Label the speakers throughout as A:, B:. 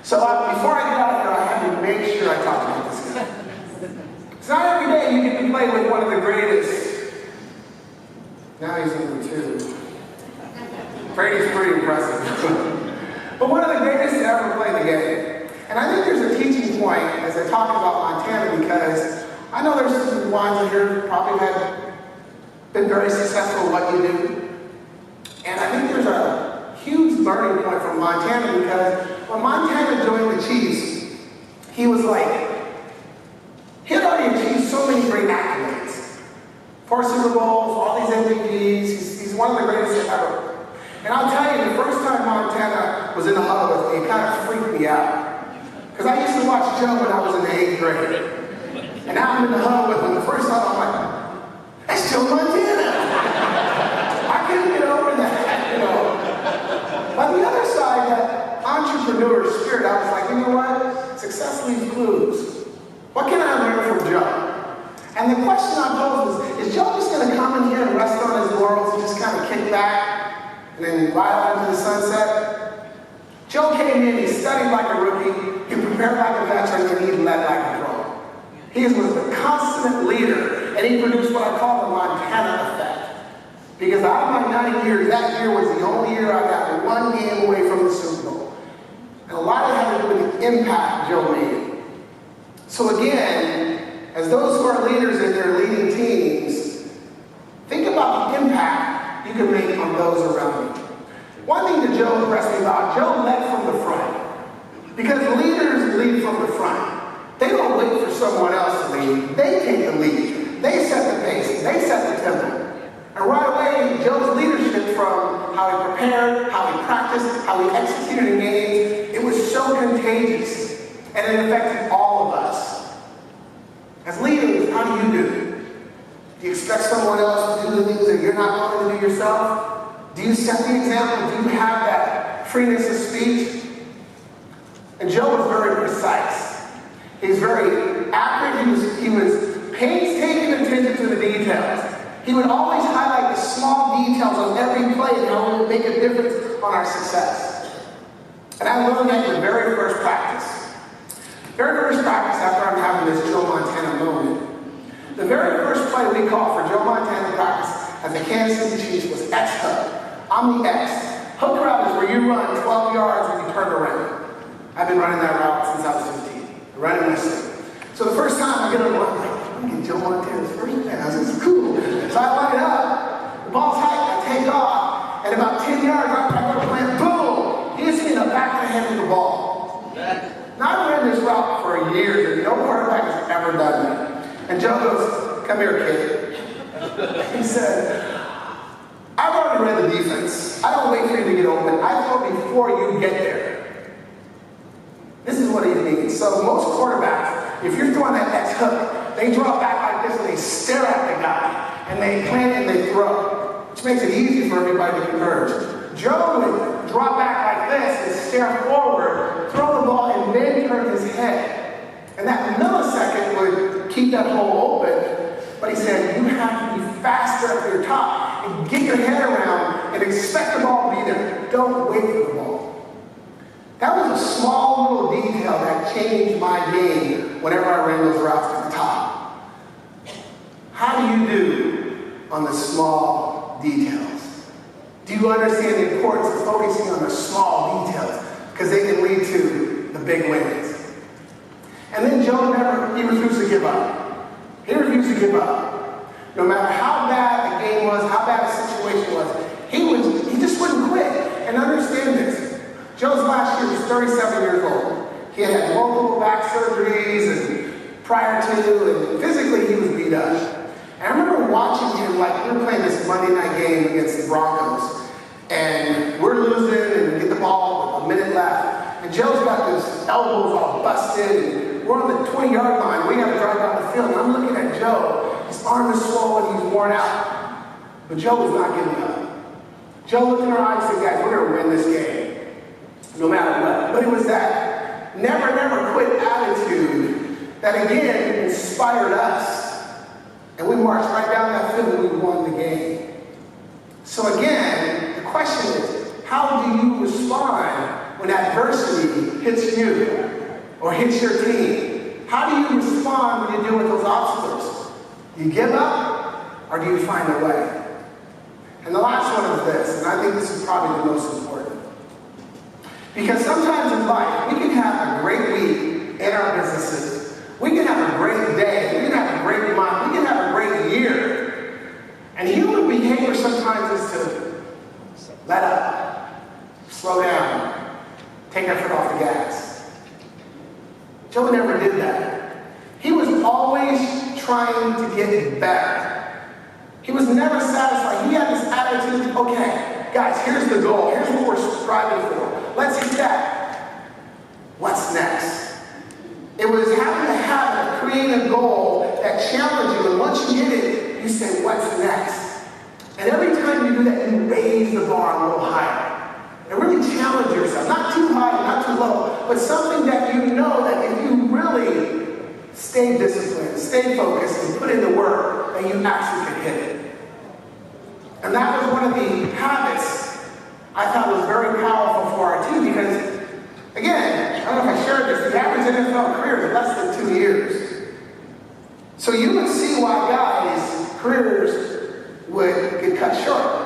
A: So before I get out of here, I have to make sure I talk about this guy. It's not every day you get to play with one of the greatest. Now he's number 2. Brady's pretty impressive. But one of the greatest to ever play the game. And I think there's a teaching point as I talk about Montana, because I know there's some ones here who probably have been very successful at what you do. And I think there's a huge learning point from Montana, because when Montana joined the Chiefs, he was like, he had already achieved so many great accolades. 4 Super Bowls, all these MVPs, he's one of the greatest ever. And I'll tell you, the first time Montana was in the huddle with me, it kind of freaked me out. Because I used to watch Joe when I was in the 8th grade. And now I'm in the huddle with him. The first time I'm like, that's Joe Montana. I couldn't get over that, you know. On the other side, that entrepreneur spirit, I was like, you know what? Success leaves clues. What can I learn from Joe? And the question I posed is Joe just going to come in here and rest on his laurels and just kind of kick back and then ride off into the sunset? Joe came in, he studied like a rookie, he prepared like a veteran, and he led like a pro. He was a consummate leader, and he produced what I call the Montana effect. Because out of my 9 years, that year was the only year I got 1 game away from the Super Bowl. And a lot of that had to do with the impact Joe made. So again, as those who are leaders in their leading teams, think about the impact you can make on those around you. One thing that Joe impressed me about, Joe led from the front. Because leaders lead from the front. They don't wait for someone else to lead. They take the lead. They set the pace. They set the tempo. And right away, Joe's leadership, from how he prepared, how he practiced, how he executed in games, it was so contagious. And it affected all of us. As leaders, how do you do? Do you expect someone else to do the things that you're not willing to do yourself? Do you set the example? Do you have that freeness of speech? And Joe was very precise. He's very accurate. He was painstaking attention to the details. He would always highlight the small details of every play and how it would make a difference on our success. And I learned that in the very first practice. Very first practice after I'm having this Joe Montana moment. The very first play we called for Joe Montana practice as the Kansas City Chiefs was X-Hook. I'm the X. Hook route is where you run 12 yards and you turn around. I've been running that route since I was 15. Running myself. So the first time I get on the line, I'm like, get Joe Montana's first pass. It's cool. So I line it up. The ball's high. I take off. And about 10 yards, I go to plant. Boom! He hits me in the back of the head with the ball. Now, I've ran this route for years, and no quarterback has ever done that. And Joe goes, come here, kid. He said, I've already read the defense. I don't wait for you to get open. I throw before you get there. This is what he means. So most quarterbacks, if you're throwing that X-hook, they draw back like this and they stare at the guy. And they plant and they throw, which makes it easy for everybody to converge. Joe would draw back like this and stare forward, throw the ball, and then turn his head. And that millisecond would keep that hole open. But he said, you have to be faster at your top and get your head around and expect the ball to be there. Don't wait for the ball. That was a small little detail that changed my game whenever I ran those routes to the top. How do you do on the small details? Do you understand the importance of focusing on the small details? Because they can lead to the big wins. And then Joe he refused to give up. He refused to give up. No matter how bad the game was, how bad the situation was, he just wouldn't quit. And understand this. Joe's last year was 37 years old. He had multiple back surgeries and prior to, and physically he was beat up. And I remember watching him, like we were playing this Monday night game against the Broncos, and we're losing and we get the ball with a minute left. And Joe's got his elbows all busted, and we're on the 20-yard line. We got to drive down the field, and I'm looking at Joe. His arm is swollen, he's worn out. But Joe was not giving up. Joe looked in our eyes and said, guys, we're going to win this game. No matter what. But it was that never, never quit attitude that again inspired us. And we marched right down that field and we won the game. So again, the question is, how do you respond when adversity hits you or hits your team? How do you respond when you deal with those obstacles? Do you give up or do you find a way? And the last one is this, and I think this is probably the most important. Because sometimes in life, we can have a great week in our businesses. We can have a great day. We can have a great month. We can have a great year. And human behavior sometimes is to let up, slow down, take our foot off the gas. Joe never did that. He was always trying to get better. He was never satisfied. He had this attitude, okay, guys, here's the goal. Here's what we're striving for. Let's hit that. What's next? It was having a habit of creating a goal that challenged you, and once you hit it, you say, what's next? And every time you do that, you raise the bar a little higher. And really challenge yourself. Not too high, not too low, but something that you know that if you really stay disciplined, stay focused, and put in the work, that you actually can hit it. And that was one of the habits I thought was very powerful for our team because, again, I don't know if I shared this, the average NFL career is less than 2 years. So you would see why guys' careers would get cut short.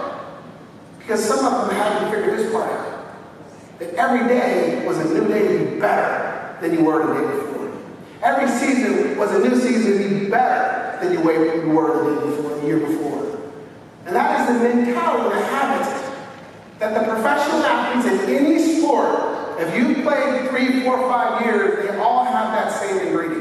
A: Because some of them hadn't figured this part out. That every day was a new day to be better than you were the day before. Every season was a new season to be better than you were the day before, the year before. And that is the mentality, the habit that the professional athletes in any sport, if you played 3, 4, 5 years, they all have that same ingredient.